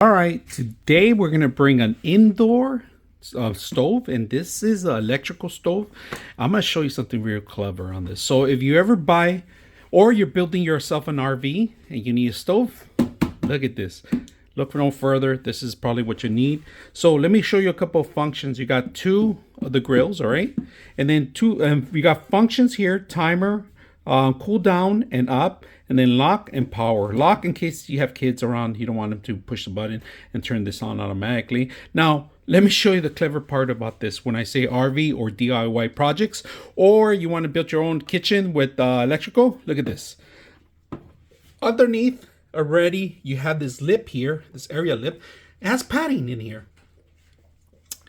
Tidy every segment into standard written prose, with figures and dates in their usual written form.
All right, today we're gonna bring an indoor stove, and this is an electrical stove. I'm gonna show you something real clever on this. So if you ever buy, or you're building yourself an RV and you need a stove, look at this. Look no further. This is probably what you need. So let me show you a couple of functions. You got two of the grills, all right, and then we got functions here: timer, cool down and up, and then lock and power. Lock in case you have kids around, you don't want them to push the button and turn this on automatically. Now let me show you the clever part about this. When I say RV or DIY projects, or you want to build your own kitchen with electrical, look at this. Underneath already you have this lip here, this area lip. It has padding in here,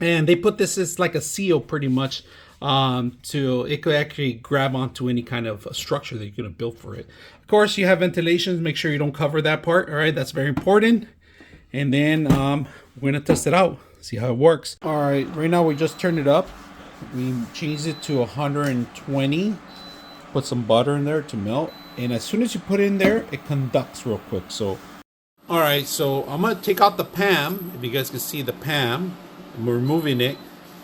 and they put this as like a seal pretty much, to it could actually grab onto any kind of structure that you're going to build for it. Of course, you have ventilations. Make sure you don't cover that part. All right, that's very important. And then we're going to test it out, see how it works. All right, right now we just turned it up. We changed it to 120. Put some butter in there to melt, and as soon as you put it in there, it conducts real quick. So all right, so I'm going to take out the PAM. If you guys can see the PAM, I'm removing it.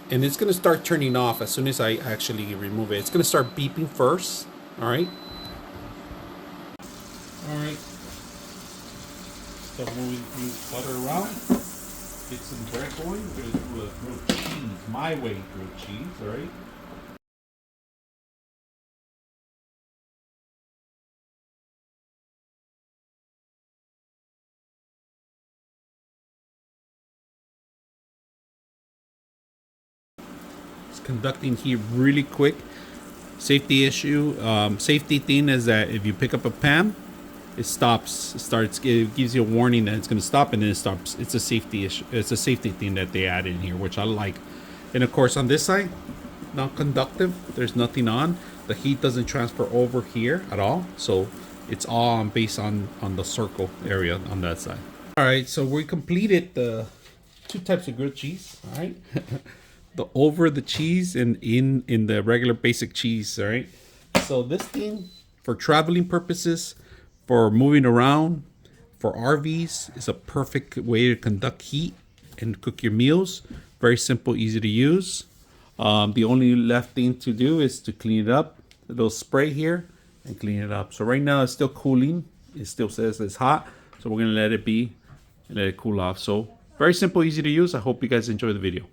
And it's going to start turning off as soon as I actually remove it. It's going to start beeping first. All right. All right. Start moving the butter around. Get some bread going. We're going to do a grilled cheese. My way grilled cheese. All right. Conducting here really quick. Safety issue, safety thing is that if you pick up a PAM, it stops. It gives you a warning that it's going to stop, and then it stops. It's a safety issue. It's a safety thing that they add in here, which I like. And of course, on this side, not conductive. There's nothing on. The heat doesn't transfer over here at all, so it's all based on the circle area on that side. All right, so we completed the two types of grilled cheese. All right. The over the cheese and in the regular basic cheese. All right, so this thing for traveling purposes, for moving around, for RVs, is a perfect way to conduct heat and cook your meals. Very simple, easy to use. The only left thing to do is to clean it up. A little spray here and clean it up. So right now it's still cooling. It still says it's hot, so we're gonna let it be and let it cool off. So very simple, easy to use. I hope you guys enjoy the video.